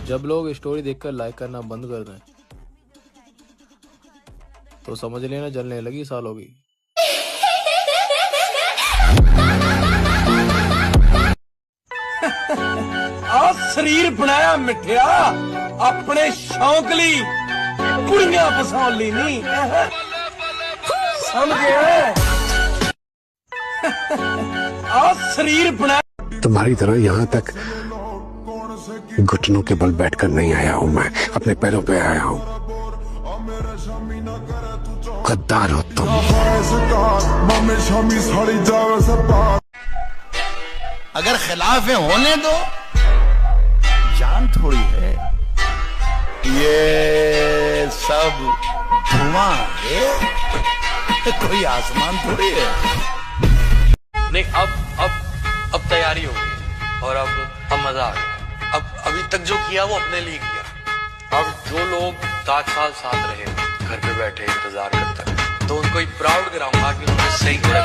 जब लोग स्टोरी देखकर लाइक करना बंद कर दें तो समझ लेना जलने लगी सालों की। शरीर बनाया मिठिया अपने शौक ली कुड़ियां फसाउण ली नहीं समझे। शरीर बनाया तुम्हारी तरह यहाँ तक घुटनों के बल बैठकर नहीं आया हूँ, मैं अपने पैरों पे आया हूँ। गद्दार हो तुम। अगर खिलाफ होने दो, जान थोड़ी है ये सब धुआं है, कोई आसमान थोड़ी है। नहीं अब तैयारी हो गई और अब मजा आ गया। अब अभी तक जो किया वो अपने लिए किया। अब जो लोग 7 साल साथ रहे, घर पे बैठे इंतजार करते हैं, तो उनको एक प्राउड कराऊंगा कि उन्होंने सही किया।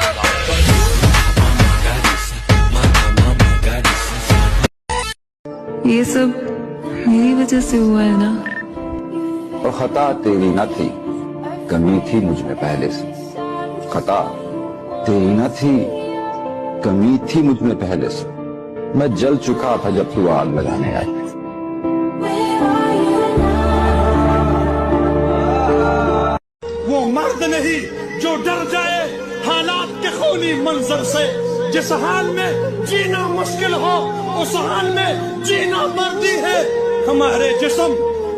ये सब मेरी वजह से हुआ है ना। और खता तेरी न थी, कमी थी मुझ में पहले से। खता तेरी न थी, कमी थी मुझ में पहले से। मैं जल चुका था जब तू आग लगाने आई। वो मर्द नहीं जो डर जाए हालात के खूनी मंजर से। जिस हाल में जीना मुश्किल हो उस हाल में जीना मर्दी है। हमारे जिस्म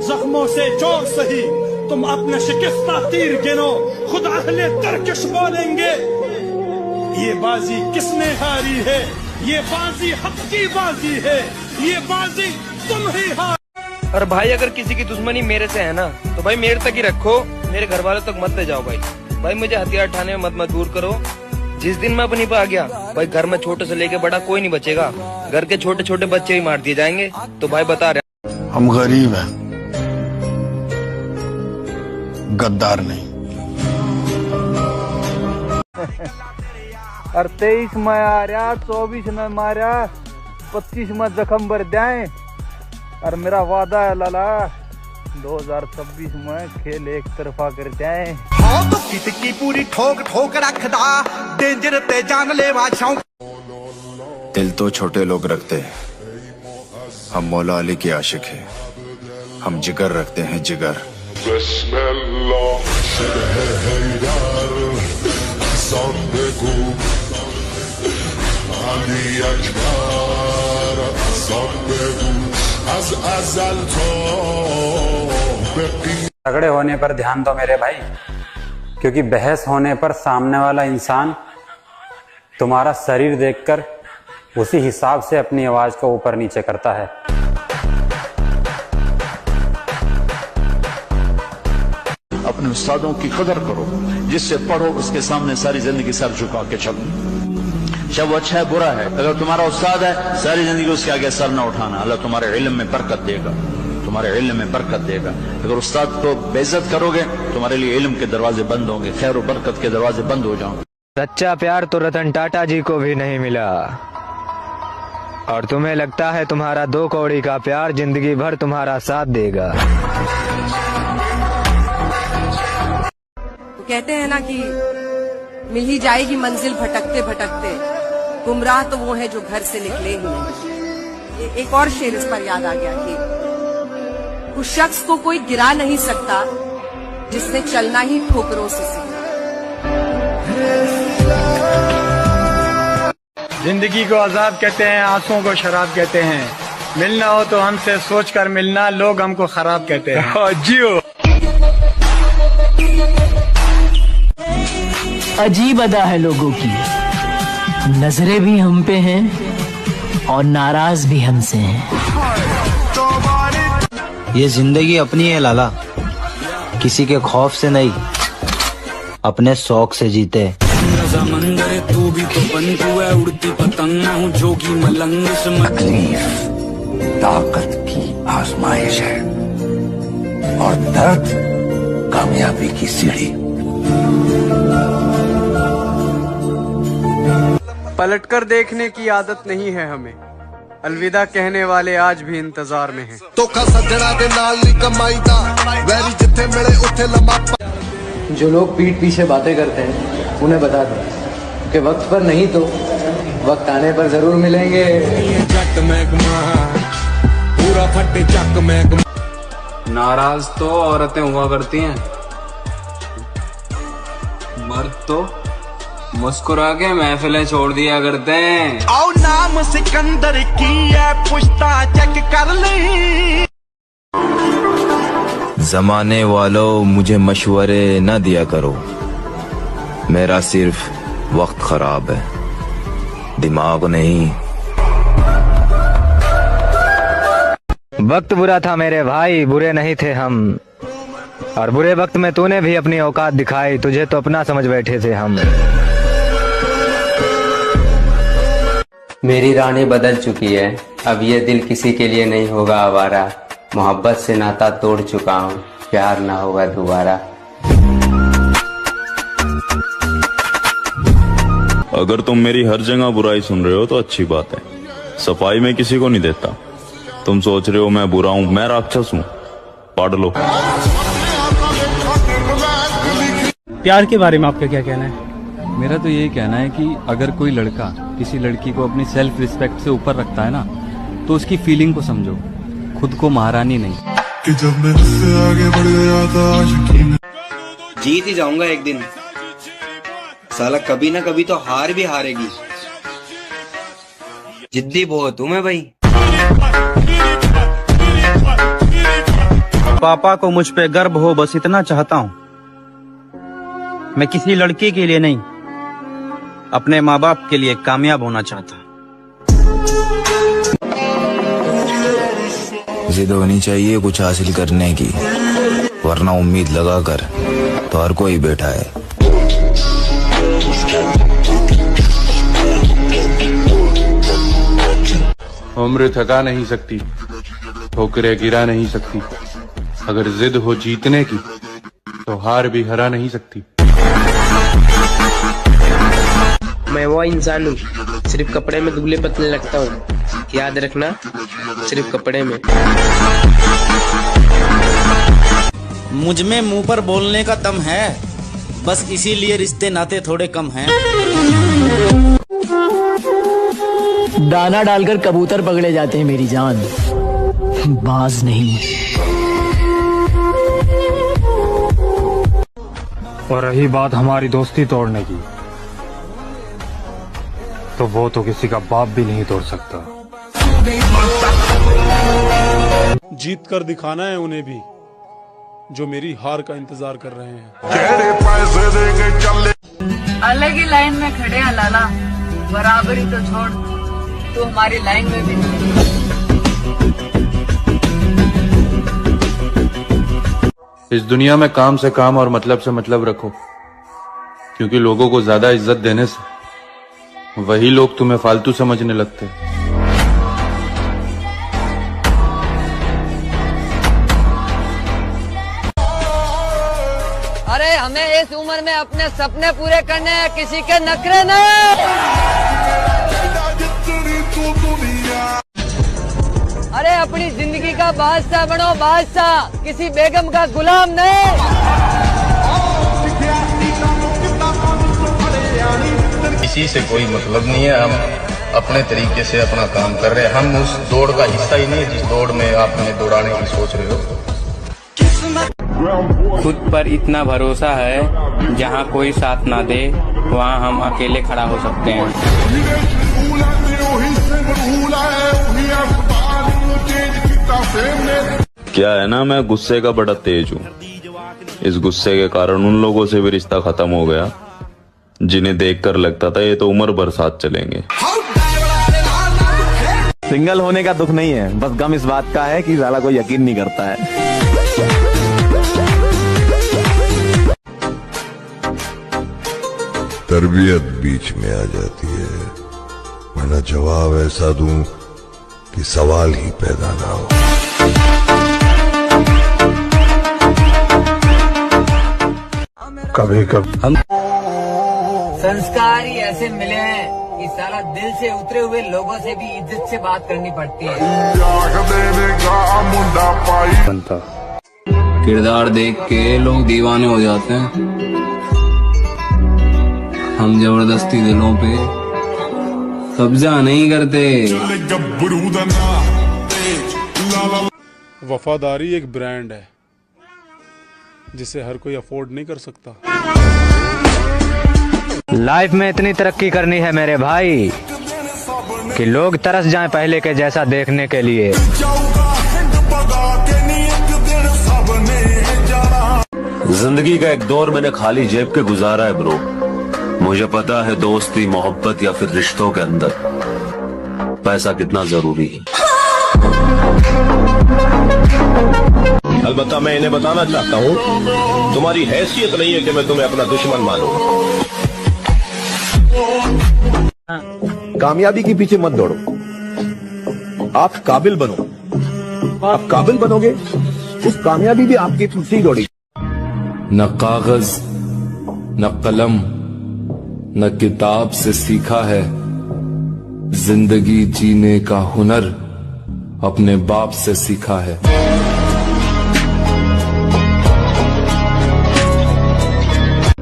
जख्मों से जोर सही, तुम अपने शिकस्ता तीर गिनो, खुद अहले तरकश बोलेंगे। ये बाजी किसने हारी है, ये बाजी हक की बाजी है, ये बाजी तुम ही हार। और भाई अगर किसी की दुश्मनी मेरे से है ना तो भाई मेरे तक ही रखो, मेरे घर वालों तक मत ले जाओ भाई मुझे हथियार उठाने में मत मजबूर करो। जिस दिन मैं अपनी पे आ गया भाई, घर में छोटे से लेके बड़ा कोई नहीं बचेगा। घर के छोटे छोटे बच्चे ही मार दिए जाएंगे। तो भाई बता रहे हम गरीब हैं, गद्दार नहीं। और 23 में आ रहा, 24 में मारा, 25 में जख्म भर जाए। और मेरा वादा है लाला 2026 में खेल एक तरफा कर जाए। तो कितकी पूरी ठोक ठोक रखदा, डेंजर ते जान लेवा शौक। दिल तो छोटे लोग रखते हैं, हम मौला अली के आशिक हैं। हम जिगर रखते हैं जिगर। तगड़े होने पर ध्यान दो मेरे भाई, क्योंकि बहस होने पर सामने वाला इंसान तुम्हारा शरीर देखकर उसी हिसाब से अपनी आवाज को ऊपर नीचे करता है। अपने उस्तादों की कदर करो, जिससे पढ़ो उसके सामने सारी जिंदगी सर झुका के चलो। चाहे वो अच्छा है बुरा है, अगर तुम्हारा उस्ताद है सारी जिंदगी उसके आगे सर न उठाना। अल्लाह तुम्हारे इल्म में बरकत देगा, तुम्हारे इल्म में बरकत देगा। अगर उस्ताद को बेइज्जत करोगे तुम्हारे लिए इल्म के दरवाजे बंद होंगे, खैर और बरकत के दरवाजे बंद हो जाओगे। सच्चा प्यार तो रतन टाटा जी को भी नहीं मिला, और तुम्हें लगता है तुम्हारा 2 कौड़ी का प्यार जिंदगी भर तुम्हारा साथ देगा। कहते हैं ना कि मिल ही जाएगी मंजिल भटकते भटकते, गुमराह तो वो है जो घर से निकले ही नहीं। एक और शेर इस पर याद आ गया कि उस शख्स को कोई गिरा नहीं सकता जिसने चलना ही ठोकरों से सीखा। जिंदगी को अजाब कहते हैं, आंसुओं को शराब कहते हैं। मिलना हो तो हमसे सोच कर मिलना, लोग हमको खराब कहते हैं। जियो। अजीब अदा है लोगों की, नजरें भी हम पे हैं और नाराज भी हमसे हैं। ये जिंदगी अपनी है लाला, किसी के खौफ से नहीं, अपने शौक से जीते। तू भी तो बनती है उड़ती पतंग, हूँ जोगी मलंग। तकलीफ ताकत की आजमाइश है और दर्द कामयाबी की सीढ़ी। पलटकर देखने की आदत नहीं है हमें, अलविदा कहने वाले आज भी इंतजार में हैं। जो लोग पीठ पीछे बातें करते हैं उन्हें बता दें कि वक्त पर नहीं तो वक्त आने पर जरूर मिलेंगे। नाराज तो औरतें हुआ करती हैं, मर्द तो मुस्कुरा के महफिलें छोड़ दिया करते हैं। आओ नाम सिकंदर की है, पुश्ता चेक कर ली। जमाने वालों मुझे मशवरे न दिया करो, मेरा सिर्फ वक्त खराब है, दिमाग नहीं। वक्त बुरा था मेरे भाई, बुरे नहीं थे हम, और बुरे वक्त में तूने भी अपनी औकात दिखाई, तुझे तो अपना समझ बैठे थे हम। मेरी रानी बदल चुकी है, अब ये दिल किसी के लिए नहीं होगा आवारा। मोहब्बत से नाता तोड़ चुका हूँ, प्यार ना होगा दोबारा। अगर तुम मेरी हर जगह बुराई सुन रहे हो तो अच्छी बात है, सफाई में किसी को नहीं देता। तुम सोच रहे हो मैं बुरा हूँ, मैं राक्षस हूँ, पढ़ लो। प्यार के बारे में आपका क्या कहना है? मेरा तो यही कहना है कि अगर कोई लड़का किसी लड़की को अपनी सेल्फ रिस्पेक्ट से ऊपर रखता है ना, तो उसकी फीलिंग को समझो, खुद को महारानी नहीं। कि जब मैं उससे आगे बढ़ गया था आशिकी में। जीत ही जाऊंगा एक दिन, साला कभी ना कभी तो हार भी हारेगी। जिद्दी बहुत हूँ मैं भाई। पापा को मुझ पे गर्व हो, बस इतना चाहता हूँ। मैं किसी लड़की के लिए नहीं, अपने माँ बाप के लिए कामयाब होना चाहता हूँ। जिद होनी चाहिए कुछ हासिल करने की, वरना उम्मीद लगाकर तो हर कोई बैठा है। उम्र थका नहीं सकती, ठोकरें गिरा नहीं सकती। अगर जिद हो जीतने की तो हार भी हरा नहीं सकती। मैं वो इंसान हूँ, सिर्फ कपड़े में दुबले पतले लगता हूँ, याद रखना, सिर्फ कपड़े में। मुझ में मुंह पर बोलने का दम है, बस इसीलिए रिश्ते नाते थोड़े कम हैं। दाना डालकर कबूतर पकड़े जाते हैं मेरी जान, बाज नहीं। और रही बात हमारी दोस्ती तोड़ने की, तो वो तो किसी का बाप भी नहीं तोड़ सकता। जीत कर दिखाना है उन्हें भी, जो मेरी हार का इंतजार कर रहे हैं। अलग ही लाइन में खड़े हैं लाला, बराबरी तो छोड़, तू हमारी लाइन में भी नहीं। इस दुनिया में काम से काम और मतलब से मतलब रखो, क्योंकि लोगों को ज्यादा इज्जत देने से वही लोग तुम्हें फालतू समझने लगते हैं। अरे हमें इस उम्र में अपने सपने पूरे करने हैं, किसी के नखरे नहीं। अरे अपनी जिंदगी का बादशाह बनो, बादशाह, किसी बेगम का गुलाम नहीं। किसी से कोई मतलब नहीं है, हम अपने तरीके से अपना काम कर रहे हैं। हम उस दौड़ का हिस्सा ही नहीं जिस दौड़ में आप हमें दौड़ाने की सोच रहे हो। खुद पर इतना भरोसा है, जहाँ कोई साथ ना दे वहाँ हम अकेले खड़ा हो सकते हैं। क्या है ना, मैं गुस्से का बड़ा तेज हूँ। इस गुस्से के कारण उन लोगों से भी रिश्ता खत्म हो गया जिन्हें देखकर लगता था ये तो उम्र भर साथ चलेंगे। सिंगल होने का दुख नहीं है, बस गम इस बात का है कि साला कोई यकीन नहीं करता है। तरबियत बीच में आ जाती है, वरना जवाब ऐसा दूं कि सवाल ही पैदा ना हो। कभी कभी संस्कार ही ऐसे मिले हैं कि साला दिल से उतरे हुए लोगों से भी इज्जत से बात करनी पड़ती है। किरदार देख के लोग दीवाने हो जाते हैं, हम जबरदस्ती दिलों पे कब्जा नहीं करते। वफादारी एक ब्रांड है जिसे हर कोई अफोर्ड नहीं कर सकता। लाइफ में इतनी तरक्की करनी है मेरे भाई कि लोग तरस जाएं पहले के जैसा देखने के लिए। जिंदगी का एक दौर मैंने खाली जेब के गुजारा है ब्रो। मुझे पता है दोस्ती, मोहब्बत या फिर रिश्तों के अंदर पैसा कितना जरूरी है। अलबत्ता मैं इन्हें बताना चाहता हूँ, तुम्हारी हैसियत नहीं है कि मैं तुम्हें अपना दुश्मन मानूं। कामयाबी के पीछे मत दौड़ो, आप काबिल बनो। आप काबिल बनोगे, उस कामयाबी भी आपके पीछे ही दौड़ेगी। न कागज न कलम न किताब से सीखा है, जिंदगी जीने का हुनर अपने बाप से सीखा है।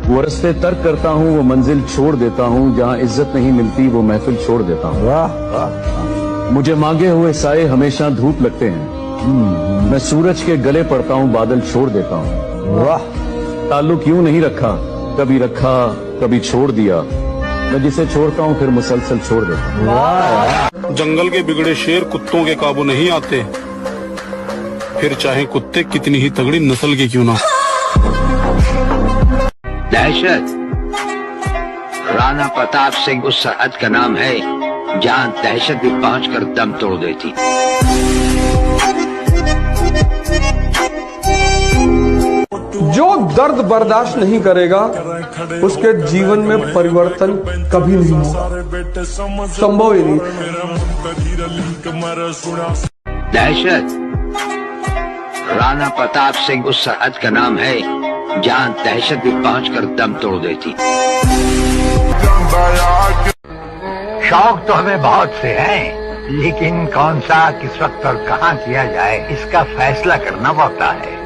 वो रस्ते तर्क करता हूँ, वो मंजिल छोड़ देता हूँ, जहाँ इज्जत नहीं मिलती वो महफिल छोड़ देता हूँ। मुझे मांगे हुए साए हमेशा धूप लगते हैं, मैं सूरज के गले पड़ता हूँ, बादल छोड़ देता हूँ। वाह, ताल्लुक यूं नहीं रखा, कभी रखा कभी छोड़ दिया, मैं जिसे छोड़ता हूँ फिर मुसलसल छोड़ देता हूँ। जंगल के बिगड़े शेर कुत्तों के काबू नहीं आते, फिर चाहे कुत्ते कितनी ही तगड़ी नस्ल के क्यों ना। दहशत राणा प्रताप सिंह उस सरहद का नाम है जहां दहशत भी पहुंचकर दम तोड़ देती। जो दर्द बर्दाश्त नहीं करेगा उसके जीवन में परिवर्तन कभी नहीं होगा, संभव ही नहीं। दहशत राणा प्रताप सिंह उस सरहद का नाम है जहां दहशत भी पहुंचकर दम तोड़ देती। शौक तो हमें बहुत से हैं, लेकिन कौन सा किस वक्त और कहाँ किया जाए इसका फैसला करना पड़ता है।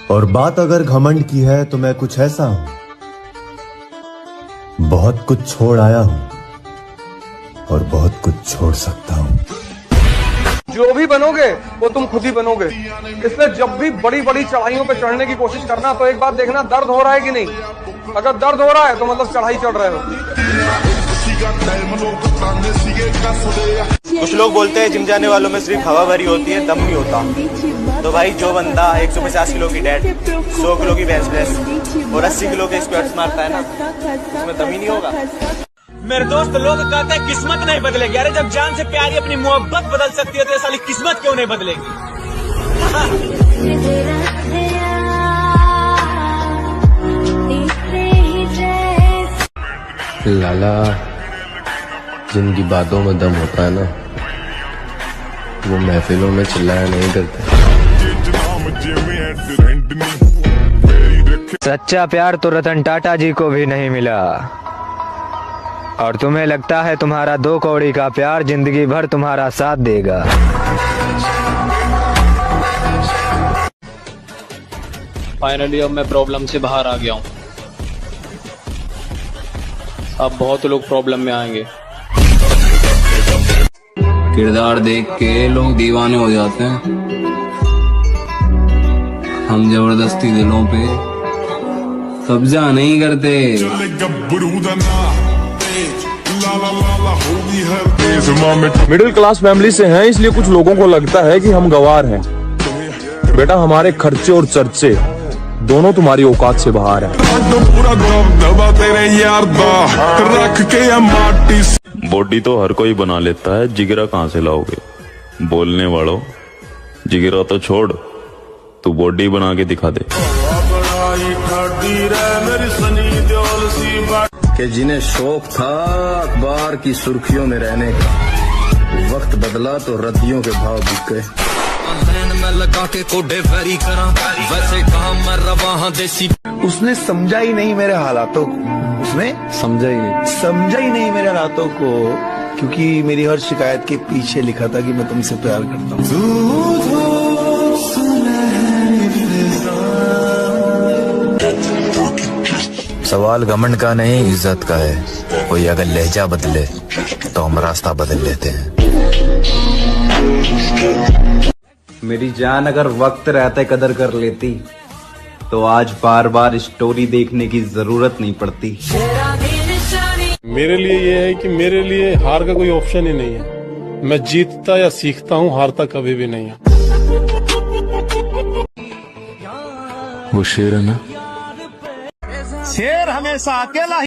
और बात अगर घमंड की है तो मैं कुछ ऐसा हूं, बहुत कुछ छोड़ आया हूं और बहुत कुछ छोड़ सकता हूं। जो भी बनोगे वो तुम खुद ही बनोगे, इसलिए जब भी बड़ी बड़ी चढ़ाइयों पे चढ़ने की कोशिश करना तो एक बात देखना, दर्द हो रहा है कि नहीं। अगर दर्द हो रहा है तो मतलब चढ़ाई चढ़ रहे हो। कुछ लोग बोलते हैं जिम जाने वालों में सिर्फ हवा भरी होती है, दम नहीं होता। तो भाई जो बंदा 150 किलो की डेड, 100 किलो की बेंच प्रेस और 80 किलो के स्क्वाट्स मारता है ना, उसमें दम ही नहीं होगा। मेरे दोस्त, लोग कहते हैं किस्मत नहीं बदलेगी। अरे जब जान से प्यारी अपनी मोहब्बत बदल सकती है तो ये साली किस्मत क्यों नहीं बदलेगी। लाला, जिनकी बातों में दम होता है ना, वो महफिलों में चिल्लाया नहीं करते। सच्चा प्यार तो रतन टाटा जी को भी नहीं मिला, और तुम्हें लगता है तुम्हारा 2 कौड़ी का प्यार जिंदगी भर तुम्हारा साथ देगा। फाइनली अब मैं प्रॉब्लम से बाहर आ गया हूँ। अब बहुत लोग प्रॉब्लम में आएंगे। किरदार देख के लोग दीवाने हो जाते हैं, हम जबरदस्ती दिलों पे कब्जा नहीं करते। मिडिल क्लास फैमिली से हैं, इसलिए कुछ लोगों को लगता है कि हम गवार हैं। बेटा, हमारे खर्चे और चर्चे दोनों तुम्हारी औकात से बाहर है। बॉडी तो हर कोई बना लेता है, जिगरा कहाँ से लाओगे? बोलने वालों, जिगरा तो छोड़, तू बॉडी बना के दिखा दे। कि जिन्हें शौक था अखबार की सुर्खियों में रहने का, वक्त बदला तो रद्दियों के भाव बिक गए। मैं लगा के कोडे वेरी करा वैसे कहा मैं रवा हाँ देसी। उसने समझा ही नहीं मेरे हालातों को, उसने समझा ही नहीं मेरे हालातों को, क्योंकि मेरी हर शिकायत के पीछे लिखा था कि मैं तुमसे प्यार करता हूँ। सवाल घमंड का नहीं इज्जत का है। कोई अगर लहजा बदले तो हम रास्ता बदल लेते हैं। मेरी जान अगर वक्त रहते कदर कर लेती तो आज बार बार स्टोरी देखने की जरूरत नहीं पड़ती। मेरे लिए ये है कि मेरे लिए हार का कोई ऑप्शन ही नहीं है। मैं जीतता या सीखता हूँ, हारता कभी भी नहीं है। वो शेर है ना, शेर हमेशा अकेला